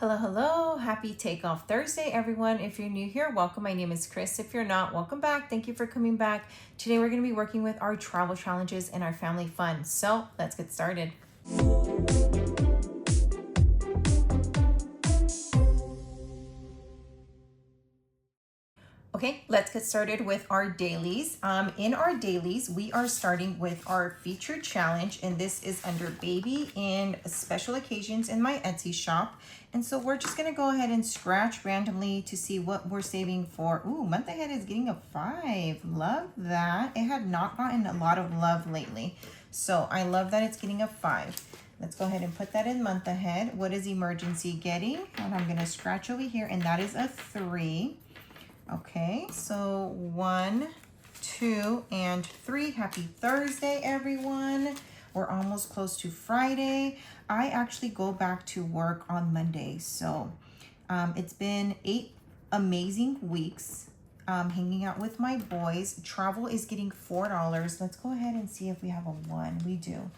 Hello, hello. Happy Takeoff Thursday, everyone. If you're new here, welcome. My name is Chris. If you're not, welcome back. Thank you for coming back. Today, we're going to be working with our travel challenges and our family fun. So let's get started. Okay, let's get started with our dailies. In our dailies, we are starting with our featured challenge, and this is under baby and special occasions in my Etsy shop. And so we're just gonna go ahead and scratch randomly to see what we're saving for. Ooh, month ahead is getting a 5. Love that. It had not gotten a lot of love lately. So I love that it's getting a 5. Let's go ahead and put that in month ahead. What is emergency getting? And I'm gonna scratch over here, and that is a 3. Okay, so 1, 2, and 3. Happy Thursday, everyone. We're almost close to Friday. I actually go back to work on Monday. So it's been 8 amazing weeks hanging out with my boys. Travel is getting $4. Let's go ahead and see if we have a 1. We do.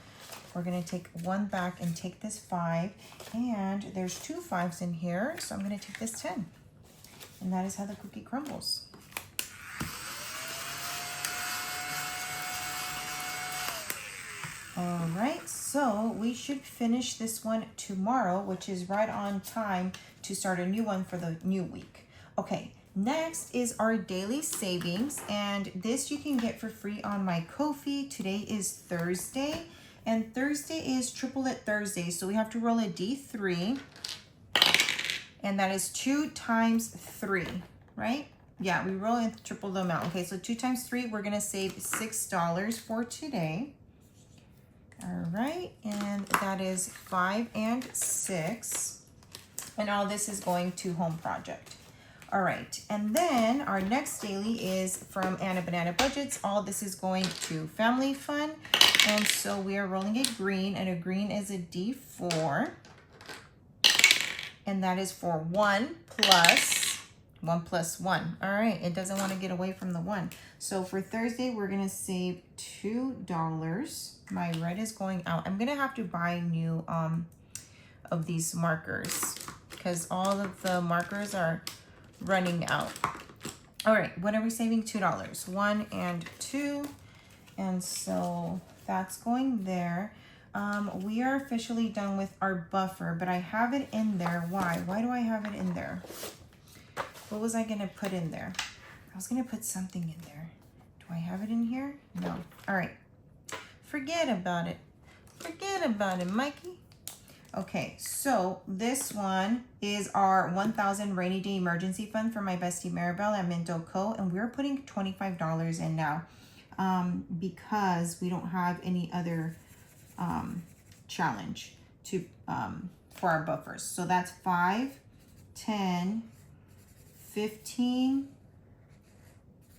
We're going to take 1 back and take this 5. And there's 2 5s in here. So I'm going to take this 10. And that is how the cookie crumbles. All right, so we should finish this one tomorrow, which is right on time to start a new one for the new week. Okay, next is our daily savings, and this you can get for free on my Ko-fi. Today is Thursday, and Thursday is Triplet Thursday, so we have to roll a D3. And that is 2 times 3, right? Yeah, we roll in triple the amount. Okay, so 2 times 3, we're gonna save $6 for today. All right, and that is 5 and 6. And all this is going to home project. All right, and then our next daily is from Anna Banana Budgets. All this is going to family fun. And so we are rolling a green, and a green is a D4. And that is for 1 plus 1. All right, it doesn't want to get away from the 1. So for Thursday, we're going to save $2. My red is going out. I'm going to have to buy new of these markers because all of the markers are running out. All right, what are we saving? $2. 1 and 2. And so that's going there. We are officially done with our buffer, but I have it in there. Why? Why do I have it in there? What was I going to put in there? I was going to put something in there. Do I have it in here? No. All right. Forget about it. Forget about it, Mikey. Okay, so this one is our 1,000 rainy day emergency fund for my bestie Maribel at Minto Co. And we're putting $25 in now because we don't have any other challenge to for our buffers. So that's 5, 10, 15,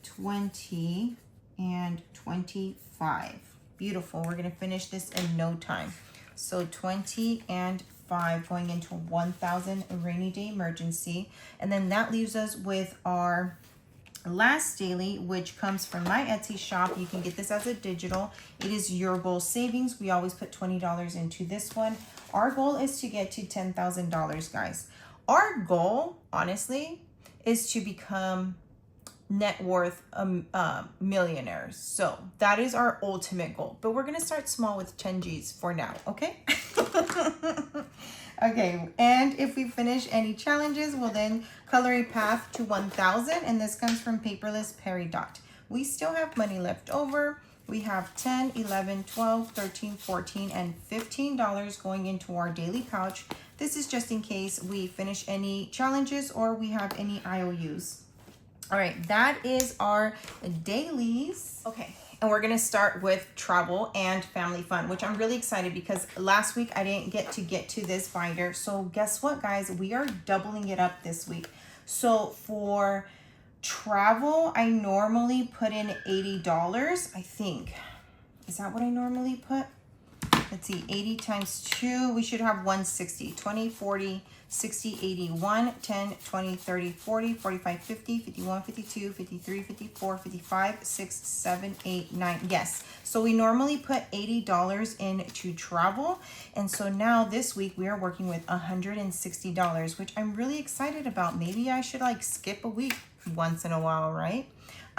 20, and 25. Beautiful. We're going to finish this in no time. So 20 and 5 going into 1,000 rainy day emergency. And then that leaves us with our last daily, which comes from my Etsy shop. You can get this as a digital. It is your goal savings. We always put $20 into this one. Our goal is to get to $10,000, guys. Our goal, honestly, is to become net worth millionaires. So that is our ultimate goal. But we're going to start small with 10 G's for now, okay? Okay, and if we finish any challenges, we'll then color a path to 1,000, and this comes from Paperless Peridot. We still have money left over. We have 10, 11, 12, 13, 14, and $15 going into our daily pouch. This is just in case we finish any challenges or we have any IOUs. All right, that is our dailies. Okay. And we're gonna start with travel and family fun, which I'm really excited because last week I didn't get to this binder. So guess what, guys? We are doubling it up this week. So for travel, I normally put in $80, I think. Is that what I normally put? let's see, 80 times 2, we should have 160. 20, 40, 60, 81, 10, 20, 30, 40, 45, 50, 51, 52, 53, 54, 55, 6, 7, 8, 9. Yes. So we normally put $80 into travel. And so now this week we are working with $160, which I'm really excited about. Maybe I should like skip a week once in a while, right?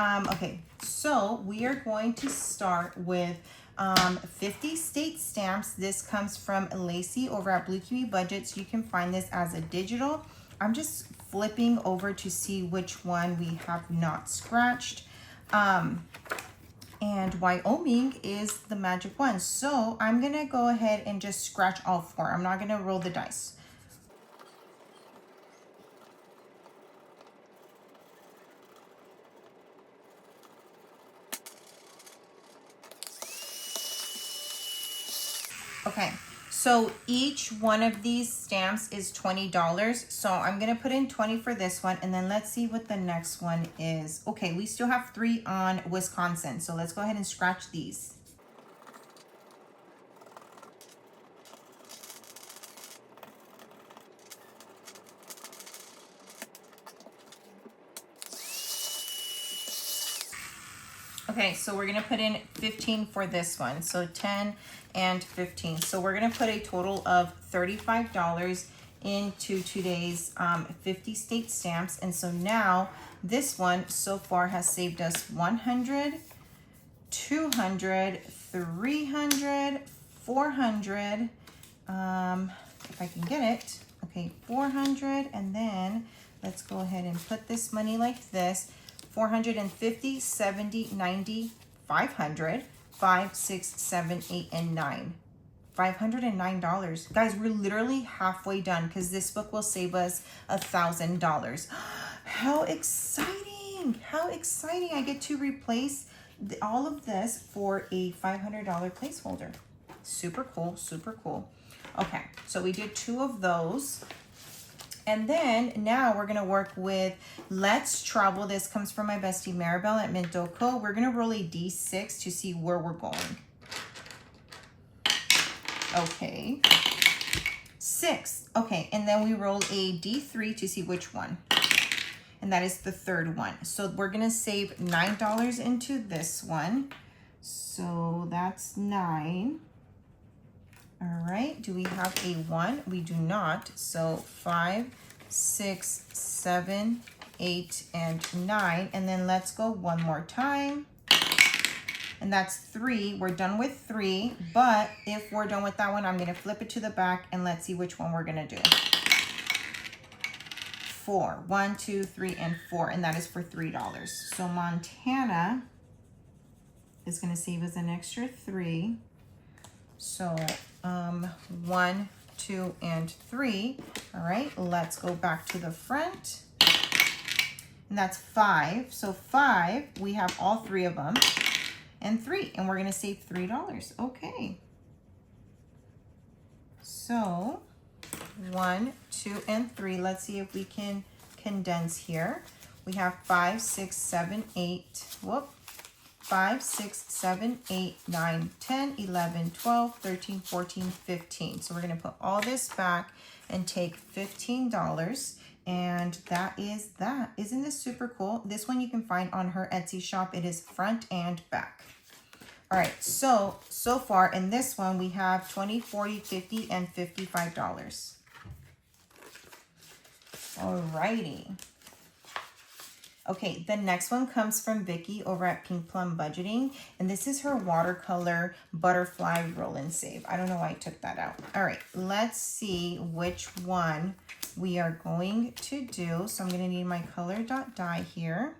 Okay, so we are going to start with 50 state stamps. This comes from Lacey over at Blue Kiwi Budgets. You can find this as a digital. I'm just flipping over to see which one we have not scratched. And Wyoming is the magic one. So I'm gonna go ahead and just scratch all 4. I'm not gonna roll the dice. Okay, so each one of these stamps is $20. So I'm gonna put in 20 for this one, and then let's see what the next one is. Okay, we still have 3 on Wisconsin. So let's go ahead and scratch these. Okay, so we're gonna put in 15 for this one. So 10 and 15. So we're gonna put a total of $35 into today's 50 state stamps. And so now this one so far has saved us 100, 200, 300, 400, if I can get it. Okay, 400, and then let's go ahead and put this money like this. 450, 70, 90, 500, 5, 6, 7, 8, and 9. $509. Guys, we're literally halfway done because this book will save us $1,000. How exciting! How exciting! I get to replace all of this for a $500 placeholder. Super cool, super cool. Okay, so we did 2 of those. And then now we're gonna work with Let's Travel. This comes from my bestie Maribel at Minto Co. We're gonna roll a D6 to see where we're going. Okay, 6. Okay, and then we roll a D3 to see which one. And that is the 3rd one. So we're gonna save $9 into this one. So that's 9. All right, do we have a 1? We do not. So 5, 6, 7, 8, and 9. And then let's go one more time. And that's 3. We're done with 3. But if we're done with that one, I'm going to flip it to the back and let's see which one we're going to do. 4. 1, 2, 3, and 4. And that is for $3. So Montana is going to save us an extra 3. So 1, 2, and 3. All right, let's go back to the front. And that's 5. So 5, we have all 3 of them. And 3, and we're gonna save $3. Okay. So 1, 2, and 3. Let's see if we can condense here. We have 5, 6, 7, 8. Whoop. 5, 6, 7, 8, 9, 10, 11, 12, 13, 14, 15. So we're going to put all this back and take $15. And that is that. Isn't this super cool? This one you can find on her Etsy shop. It is front and back. All right, so far in this one, we have $20, $40, $50, and $55. All righty. Okay, the next one comes from Vicky over at Pink Plum Budgeting, and this is her watercolor butterfly roll and save. I don't know why I took that out. All right, let's see which one we are going to do. So I'm gonna need my color dot die here.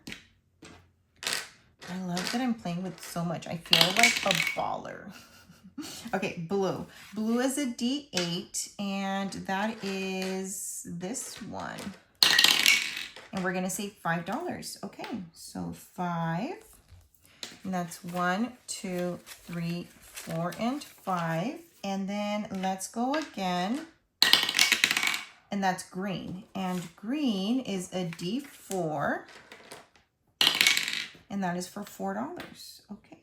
I love that I'm playing with so much. I feel like a baller. Okay, blue. Blue is a D8, and that is this one. And we're gonna save $5. Okay, so 5. And that's 1, 2, 3, 4, and 5. And then let's go again. And that's green. And green is a D4. And that is for $4. Okay.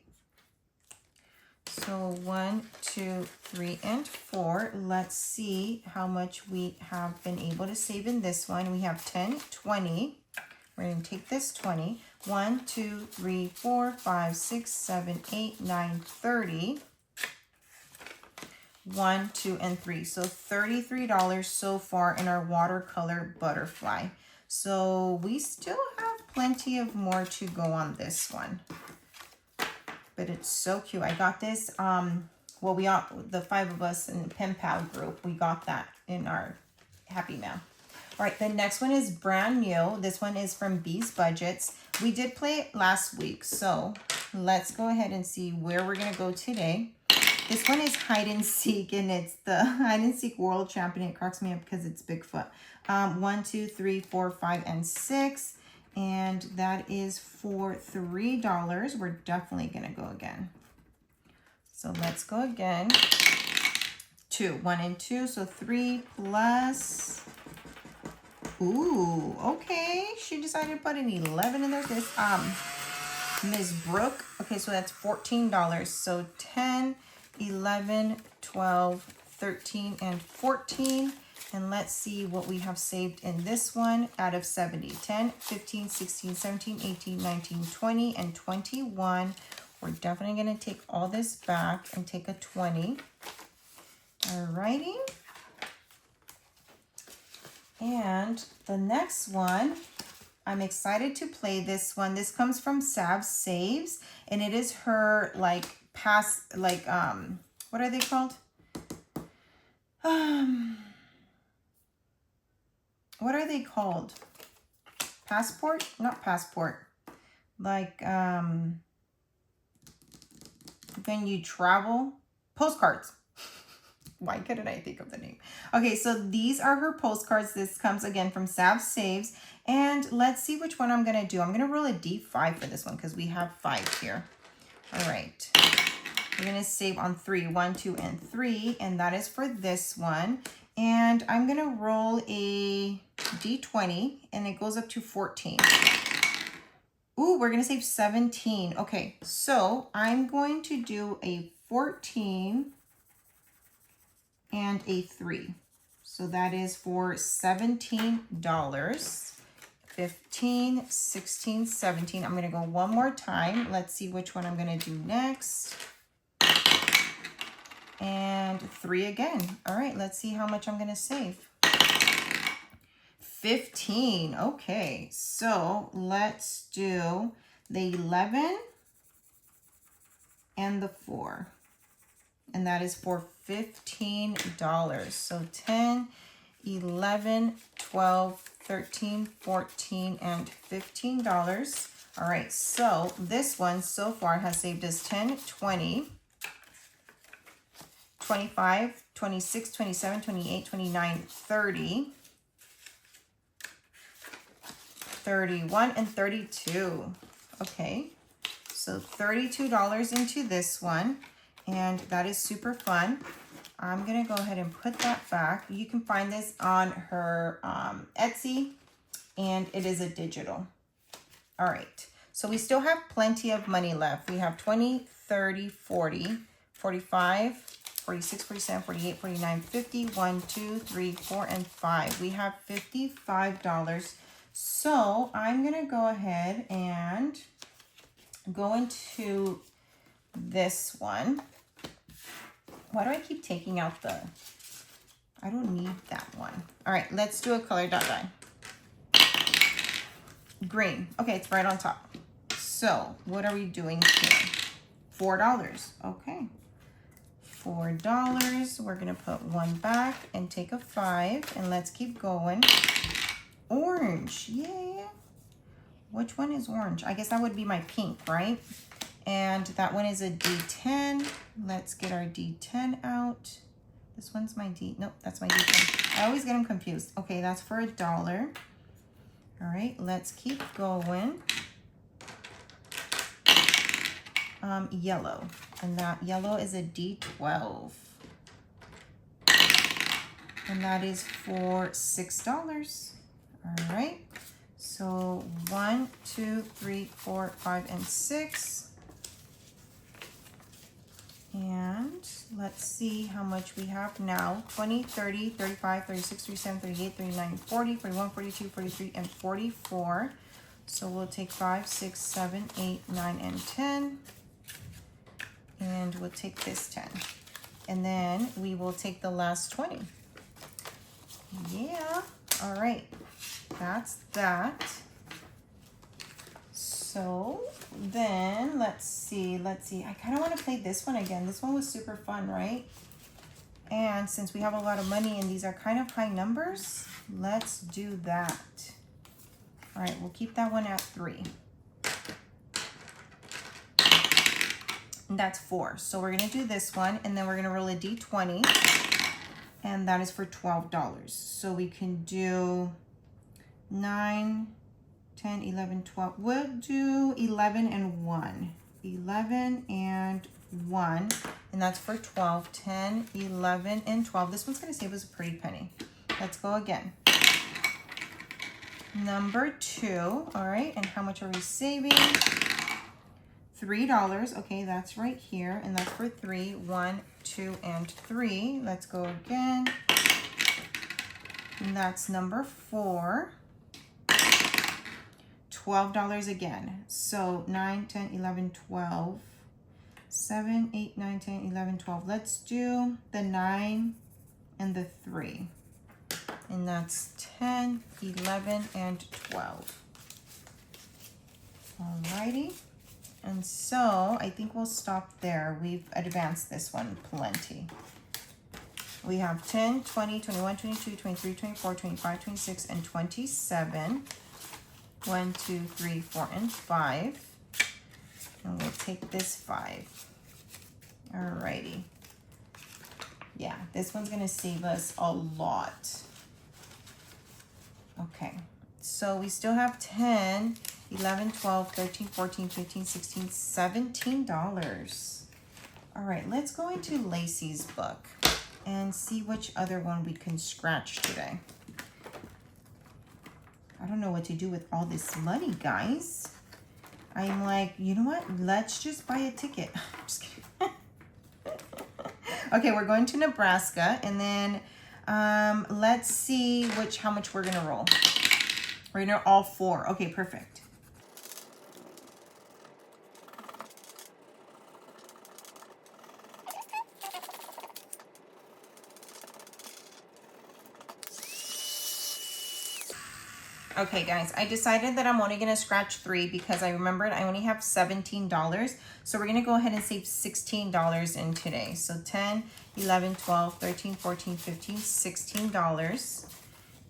So 1, 2, 3, and 4. Let's see how much we have been able to save in this one. We have 10, 20. We're going to take this 20. 1, 2, 3, 4, 5, 6, 7, 8, 9, 30. 1, 2, and 3. So $33 so far in our watercolor butterfly. So we still have plenty of more to go on this one. But it's so cute. I got this, well, we all, the 5 of us in the pen pal group, we got that in our Happy Mail. All right, the next one is brand new. This one is from Bee's Budgets. We did play it last week, so let's go ahead and see where we're gonna go today. This one is hide and seek, and it's the hide and seek world champion. It cracks me up because it's Bigfoot. 1, 2, 3, 4, 5, and 6. And that is for $3. We're definitely gonna go again. So let's go again. 2, 1 and 2, so 3 plus. Ooh, okay. She decided to put an 11 in there. This Ms. Brooke. Okay, so that's $14. So 10, 11, 12, 13, and 14. And let's see what we have saved in this one out of 70. 10, 15, 16, 17, 18, 19, 20, and 21. We're definitely going to take all this back and take a 20. Alrighty. And the next one, I'm excited to play this one. This comes from Sav Saves, and it is her like past, like, what are they called? What are they called? Passport? Not passport. Like, when you travel. Postcards. Why couldn't I think of the name? Okay, so these are her postcards. This comes again from Sav Saves. And let's see which one I'm going to do. I'm going to roll a D5 for this one because we have 5 here. All right. We're going to save on 3. 1, 2, and 3. And that is for this one. And I'm going to roll a D20, and it goes up to 14. Ooh, we're going to save 17. Okay, so I'm going to do a 14 and a 3. So that is for $17. 15, 16, 17. I'm going to go one more time. Let's see which one I'm going to do next. And 3 again. All right, let's see how much I'm going to save. 15. Okay, so let's do the 11 and the 4. And that is for $15. So 10, 11, 12, 13, 14, and $15. All right, so this one so far has saved us 10, 20, 25, 26, 27, 28, 29, 30, 31, and 32. Okay, so $32 into this one, and that is super fun. I'm gonna go ahead and put that back. You can find this on her Etsy, and it is a digital. All right, so we still have plenty of money left. We have 20, 30, 40, 45, 46, 47, 48, 49, 50, 1, 2, 3, 4, and 5. We have $55. So I'm gonna go ahead and go into this one. Why do I keep taking out the, I don't need that one. All right, let's do a color dot die. Green. Okay, it's right on top. So what are we doing here? $4. Okay. $4. We're gonna put 1 back and take a 5, and let's keep going. Orange, yeah. Which one is orange? I guess that would be my pink, right? And that one is a D10. Let's get our D10 out. This one's my D, nope, that's my D10. I always get them confused. Okay, that's for $1. All right, let's keep going. Yellow, and that yellow is a D12. And that is for $6. All right, so 1, 2, 3, 4, 5, and 6. And let's see how much we have now. 20, 30, 35, 36, 37, 38, 39, 40, 41, 42, 43, and 44. So we'll take 5, 6, 7, 8, 9, and 10. And we'll take this 10. And then we will take the last 20. Yeah, all right, that's that. So then let's see. I kind of want to play this one again. This one was super fun, right? And since we have a lot of money and these are kind of high numbers, let's do that. All right, we'll keep that one at 3. And that's 4. So we're gonna do this one and then we're gonna roll a D20 and that is for $12. So we can do 9, 10, 11, 12. We'll do 11 and 1. 11 and 1, and that's for 12. 10, 11, and 12. This one's gonna save us a pretty penny. Let's go again. Number 2, all right, and how much are we saving? $3. Okay, that's right here, and that's for 3. 1, 2, and 3. Let's go again. And that's number 4. $12 again. So 9, 10, 11, 12. 7, 8, 9, 10, 11, 12. Let's do the 9 and the 3. And that's 10, 11, and 12. Alrighty. And so I think we'll stop there. We've advanced this one plenty. We have 10, 20, 21, 22, 23, 24, 25, 26, and 27. 1, 2, 3, 4, and 5. And we'll take this 5. Alrighty. Yeah, this one's gonna save us a lot. Okay, so we still have 10, 11, 12, 13, 14, 15, 16, $17. All right, let's go into Lacey's book and see which other one we can scratch today. I don't know what to do with all this money, guys. I'm like, you know what? Let's just buy a ticket. I'm just kidding. Okay, we're going to Nebraska, and then let's see how much we're gonna roll. We're gonna all 4. Okay, perfect. Okay guys, I decided that I'm only gonna scratch 3 because I remembered I only have $17. So we're gonna go ahead and save $16 in today. So 10, 11, 12, 13, 14, 15, $16.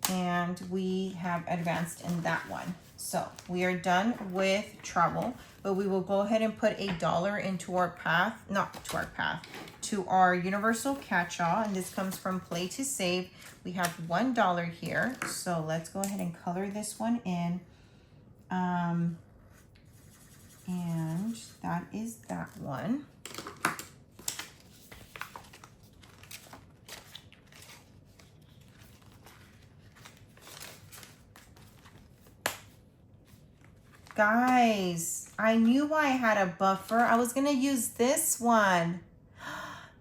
And we have advanced in that one. So we are done with travel, but we will go ahead and put $1 into our path, not to our path, to our universal catch-all, and this comes from Play to Save. We have $1 here, so let's go ahead and color this one in. And that is that one. Guys, I knew why I had a buffer. I was gonna use this one.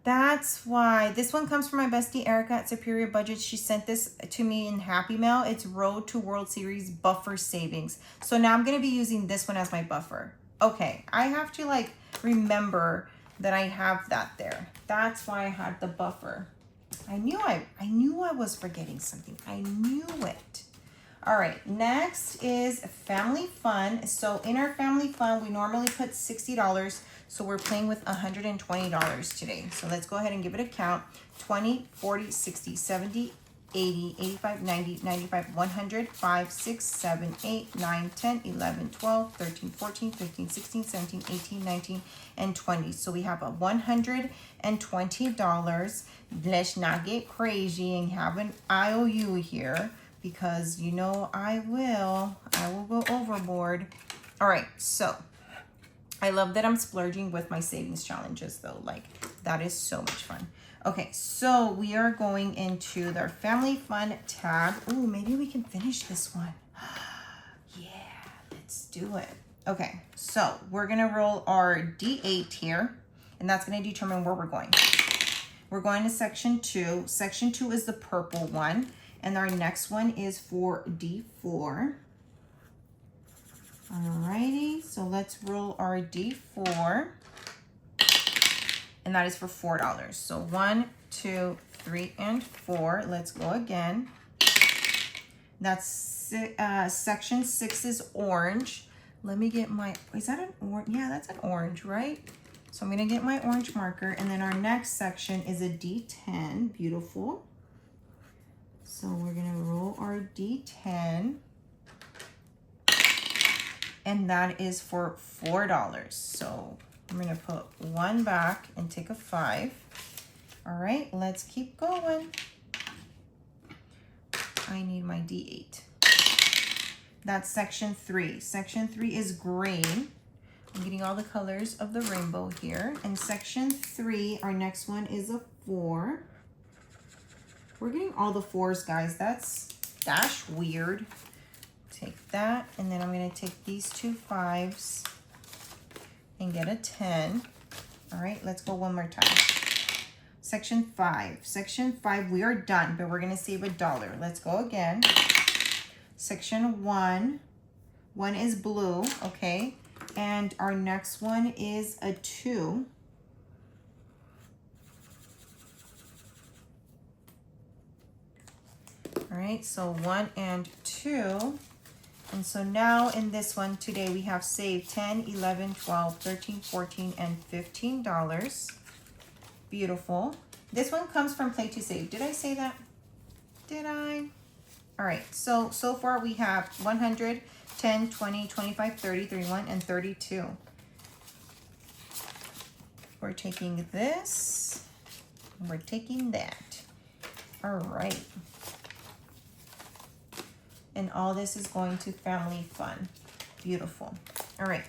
That's why. This one comes from my bestie Erica at Superior Budgets. She sent this to me in Happy Mail. It's Road to World Series Buffer Savings. So now I'm gonna be using this one as my buffer. Okay, I have to like remember that I have that there. That's why I had the buffer. I knew I was forgetting something. I knew it. All right, next is Family Fun. So in our Family Fun, we normally put $60. So we're playing with $120 today. So let's go ahead and give it a count. 20, 40, 60, 70, 80, 85, 90, 95, 100, 5, 6, 7, 8, 9, 10, 11, 12, 13, 14, 15, 16, 17, 18, 19, and 20. So we have a $120. Let's not get crazy and have an IOU here, because you know I will go overboard. All right, so I love that I'm splurging with my savings challenges though. Like, that is so much fun. Okay, so we are going into their Family Fun tab. Ooh, maybe we can finish this one. Yeah, let's do it. Okay, so we're gonna roll our D8 here. and that's going to determine where we're going. We're going to section 2. Section 2 is the purple one, and our next one is for D4. Alrighty, so let's roll our D4, and that is for $4. So 1, 2, 3, and 4. Let's go again. That's section 6 is orange. Let me get my, is that an orange? Yeah, that's an orange, right? So I'm gonna get my orange marker, and then our next section is a D10, beautiful. So we're gonna roll our D10, and that is for $4. So I'm gonna put 1 back and take a 5. All right, let's keep going. I need my D8. That's section 3. Section 3 is green. I'm getting all the colors of the rainbow here. And section 3, our next one is a 4. We're getting all the 4s, guys. That's weird. Take that, and then I'm gonna take these 2 5s and get a 10. All right, let's go one more time. Section 5. Section 5, we are done, but we're gonna save $1. Let's go again. Section 1. 1 is blue, okay? And our next one is a 2. All right, so 1 and 2. And so now in this one today, we have saved $10, $11, $12, $13, $14, and $15. Beautiful. This one comes from Play to Save. Did I say that? Did I? All right, so far we have 100, 10, 20, 25, 30, 31, and 32. We're taking this, and we're taking that. All right. And all this is going to family fun. Beautiful. All right.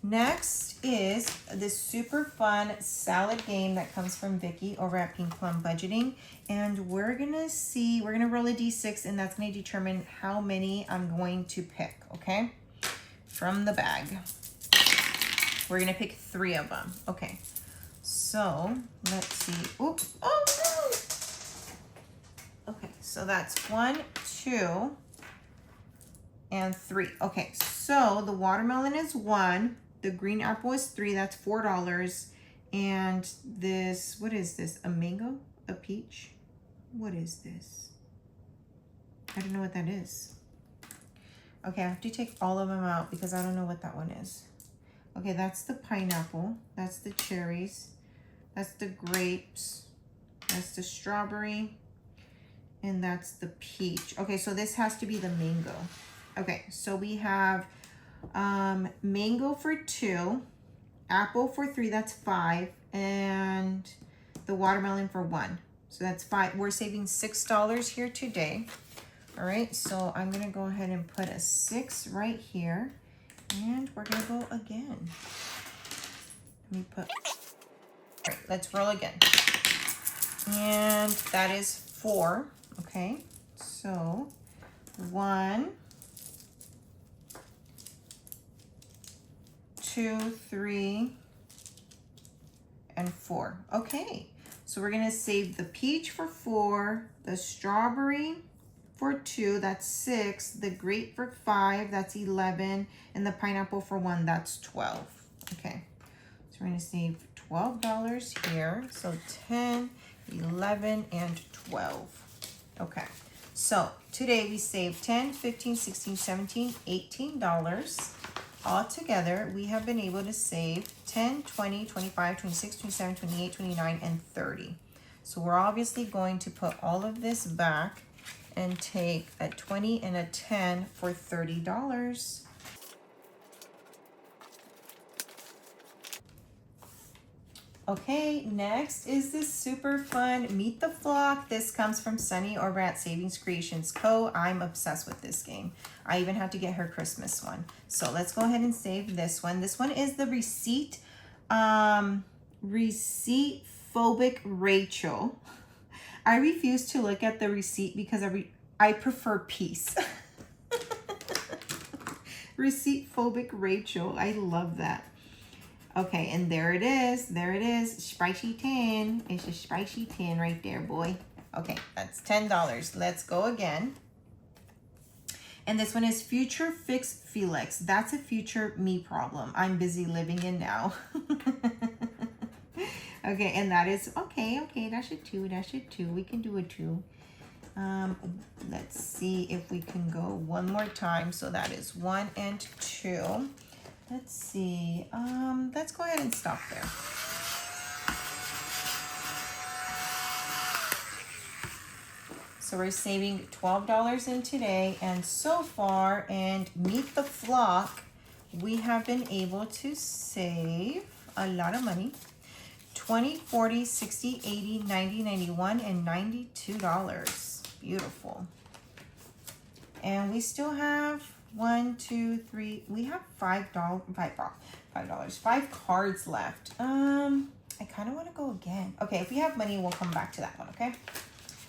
Next is this super fun salad game that comes from Vicky over at Pink Plum Budgeting. And we're gonna see, we're gonna roll a D6, and that's gonna determine how many I'm going to pick, okay? From the bag. We're gonna pick 3 of them. Okay. So let's see. Oops. Oh no! Okay, so that's 1, 2, and 3. Okay, so the watermelon is 1. The green apple is 3, that's $4. And this, what is this? A mango? A peach? What is this? I don't know what that is. Okay, I have to take all of them out because I don't know what that one is. Okay, that's the pineapple. That's the cherries. That's the grapes. That's the strawberry. And that's the peach. Okay, so this has to be the mango. Okay, so we have mango for 2, apple for 3, that's 5, and the watermelon for 1. So that's 5. We're saving $6 here today. All right, so I'm gonna go ahead and put a 6 right here, and we're gonna go again. Let me put, all right, let's roll again. And that is 4, okay? So 1, 2, 3, and 4. Okay, so we're gonna save the peach for 4, the strawberry for 2, that's 6, the grape for 5, that's 11, and the pineapple for 1, that's 12. Okay, so we're gonna save $12 here. So 10, 11, and 12. Okay, so today we saved $10, $15, $16, $17, $18. Altogether, we have been able to save 10, 20, 25, 26, 27, 28, 29, and 30. So we're obviously going to put all of this back and take a 20 and a 10 for $30. Okay, next is this super fun Meet the Flock. This comes from Sunny over at Savings Creations Co. I'm obsessed with this game. I even had to get her Christmas one. So let's go ahead and save this one. This one is the receipt phobic Rachel. I refuse to look at the receipt because I prefer peace. Receipt phobic Rachel. I love that. Okay, and there it is. There it is. Spicy 10. It's a spicy 10 right there, boy. Okay, that's $10. Let's go again. And this one is Future Fix Felix. That's a future me problem I'm busy living in now. Okay, and that is, okay, that's a 2. That's a 2. We can do a 2. Let's see if we can go one more time. So that is 1 and 2. Let's see. Let's go ahead and stop there. So we're saving $12 in today, and so far, and Meet the Flock, we have been able to save a lot of money. $20, $40, $60, $80, $90, $91, and $92. Beautiful. And we still have 1, 2, 3. We have $5 cards left. I kind of want to go again. Okay, if we have money, we'll come back to that one. Okay.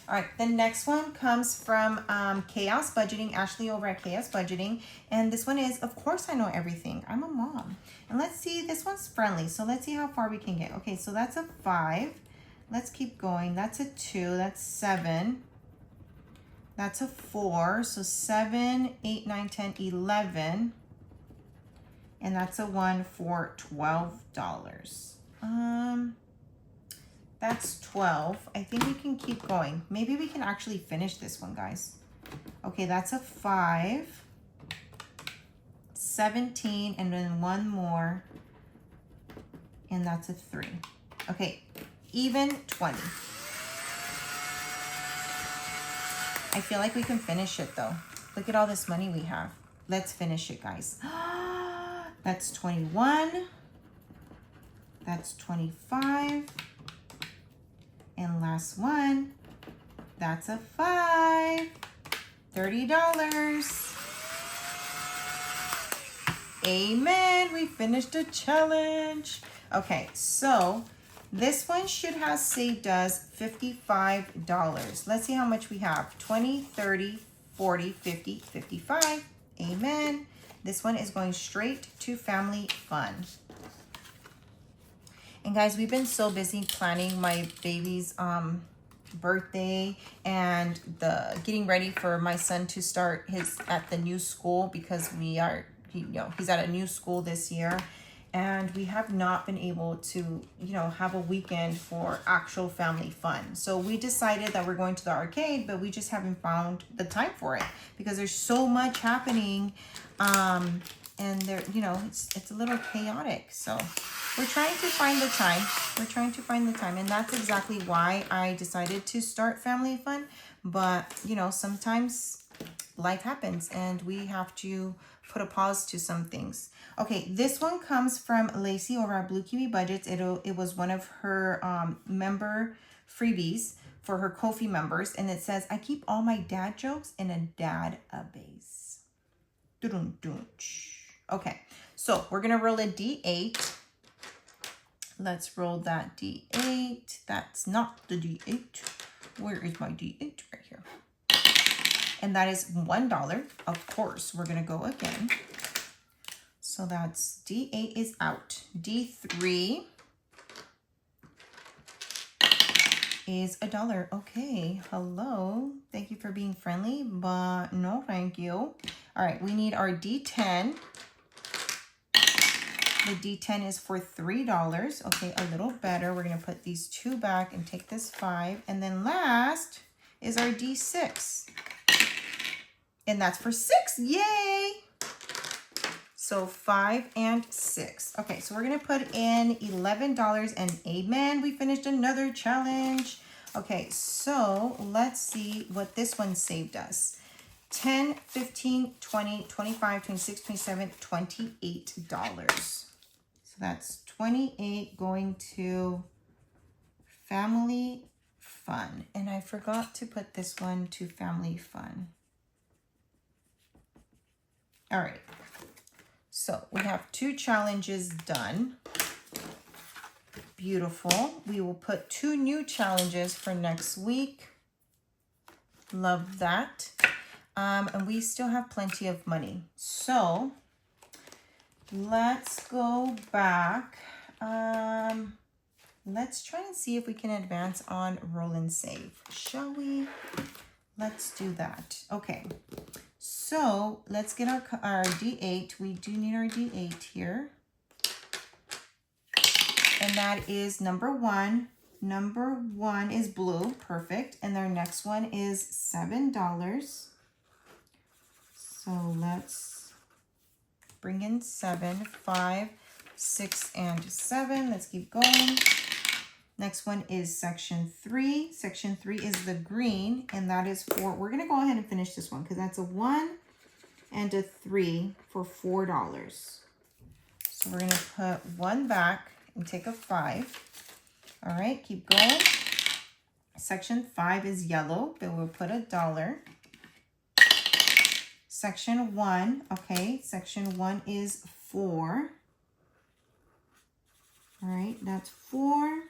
All right, the next one comes from Chaos Budgeting, Ashley over at Chaos Budgeting. And this one is, of course I know everything. I'm a mom. And let's see, this one's friendly. So let's see how far we can get. Okay, so that's a 5. Let's keep going. That's a 2. That's 7. That's a 4. So 7, 8, 9, 10, 11. And that's a 1 for $12. That's 12. I think we can keep going. Maybe we can actually finish this one, guys. Okay, that's a 5. 17, and then 1 more. And that's a 3. Okay, even 20. I feel like we can finish it though. Look at all this money we have. Let's finish it, guys. That's 21. That's 25. And last one, that's a 5. $30. Amen. We finished the challenge. Okay, so this one should have saved us $55. Let's see how much we have. 20, 30, 40, 50, 55. Amen. This one is going straight to family fun. And guys, we've been so busy planning my baby's birthday and getting ready for my son to start at the new school, because he's at a new school this year, and we have not been able to have a weekend for actual family fun. So we decided that we're going to the arcade, but we just haven't found the time for it because there's so much happening, and there it's a little chaotic. So we're trying to find the time. And that's exactly why I decided to start family fun. But sometimes life happens and we have to put a pause to some things. Okay, this one comes from Lacey over at Blue Kiwi Budgets. It was one of her member freebies for her Ko-fi members, and it says, I keep all my dad jokes in a Dada-Base. Okay, so we're gonna roll a D8. Let's roll that D8. That's not the D8. Where is my D8? Right here. And that is $1. Of course, we're gonna go again. So that's D8 is out. D3 is $1. Okay, hello. Thank you for being friendly, but no thank you. All right, we need our D10. The D10 is for $3. Okay, a little better. We're gonna put these 2 back and take this 5. And then last is our D6. And that's for 6, yay! So 5 and 6. Okay, so we're gonna put in $11 and amen. We finished another challenge. Okay, so let's see what this one saved us. 10, 15, 20, 25, 26, 27, $28. So that's 28 going to family fun. And I forgot to put this one to family fun. All right. So we have 2 challenges done. Beautiful. We will put 2 new challenges for next week. Love that. And we still have plenty of money. So let's go back Let's try and see if we can advance on roll and save, shall we? Let's do that. Okay, so let's get our D8. We do need our D8 here. And that is number 1. Number 1 is blue, perfect. And their next one is $7. So let's bring in 7, 5, 6, and 7. Let's keep going. Next one is section 3. Section 3 is the green, and that is for, we're gonna go ahead and finish this one because that's a 1 and a 3 for $4. So we're gonna put 1 back and take a 5. All right, keep going. Section 5 is yellow, but we'll put $1. Section 1, okay, section 1 is 4. All right, that's 4.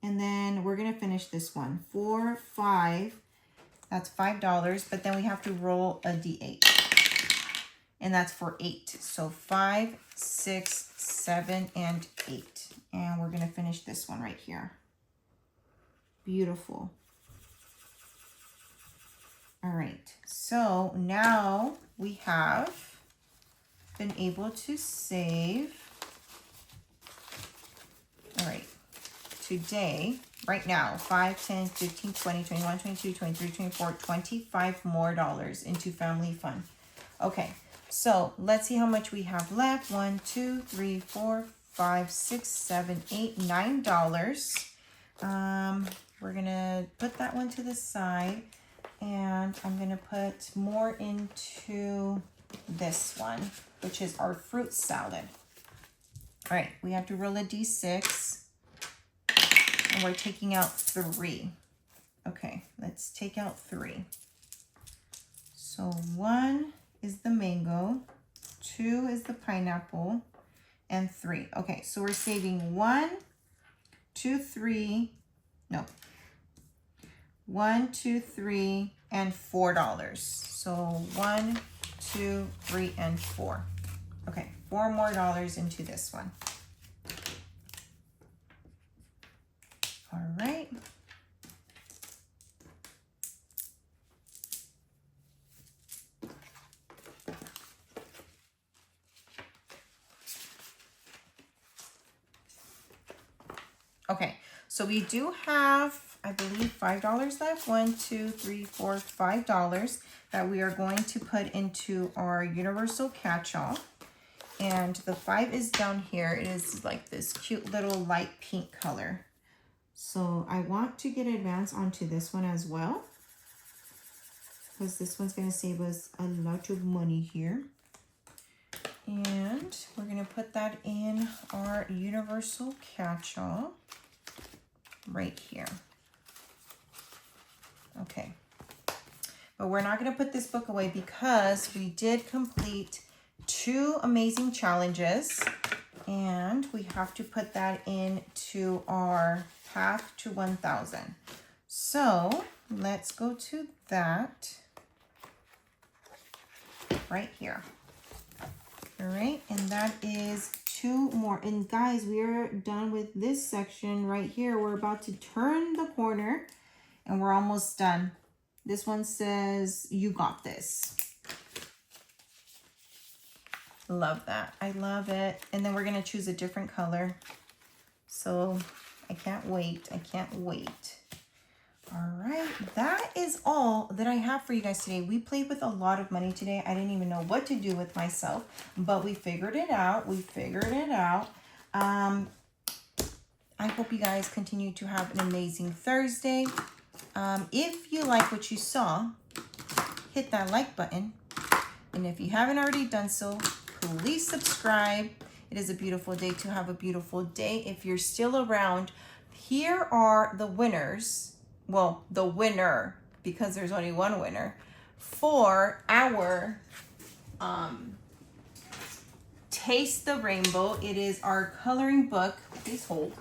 And then we're gonna finish this one. 4, 5, that's $5, but then we have to roll a D8. And that's for 8. So 5, 6, 7, and 8. And we're gonna finish this one right here. Beautiful. All right, so now we have been able to save. All right. Today, right now, 5, 10, 15, 20, 21, 22, 23, 24, 25 more dollars into family fun. Okay, so let's see how much we have left. 1, 2, 3, 4, 5, 6, 7, 8, $9. We're gonna put that one to the side, and I'm gonna put more into this one, which is our fruit salad. All right, we have to roll a D6. And we're taking out 3. Okay, let's take out 3. So 1 is the mango, 2 is the pineapple, and 3. Okay, so we're saving 1, 2, 3, no. 1, 2, 3, and $4. So 1, 2, 3, and 4. Okay, 4 more dollars into this one. All right. Okay, so we do have, I believe, $5 left. 1, 2, 3, 4, $5 that we are going to put into our universal catch-all. And the 5 is down here. It is like this cute little light pink color. So I want to get advance onto this one as well, because this one's going to save us a lot of money here. And we're going to put that in our universal catch-all right here. Okay. But we're not going to put this book away because we did complete 2 amazing challenges. And we have to put that into our path to 1,000. So let's go to that right here. All right, and that is 2 more. And guys, we are done with this section right here. We're about to turn the corner and we're almost done. This one says, "You got this." Love that. I love it. And then we're going to choose a different color. So I can't wait. I can't wait. All right. That is all that I have for you guys today. We played with a lot of money today. I didn't even know what to do with myself, but we figured it out. We figured it out. I hope you guys continue to have an amazing Thursday. If you like what you saw, hit that like button. And if you haven't already done so, please subscribe. It is a beautiful day to have a beautiful day. If you're still around, here are the winners. Well, the winner, because there's only one winner, for our Taste the Rainbow. It is our coloring book. Please hold.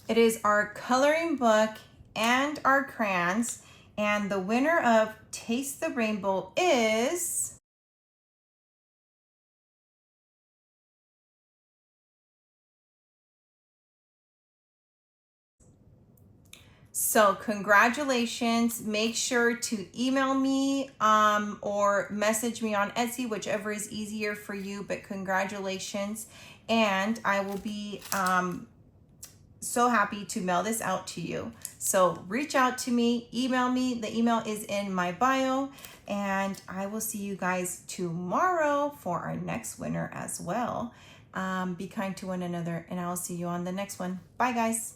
It is our coloring book and our crayons. And the winner of Taste the Rainbow is So congratulations. Make sure to email me or message me on Etsy, whichever is easier for you, but congratulations. And I will be so happy to mail this out to you. So reach out to me, email me. The email is in my bio, and I will see you guys tomorrow for our next winner as well. Be kind to one another, and I'll see you on the next one. Bye, guys.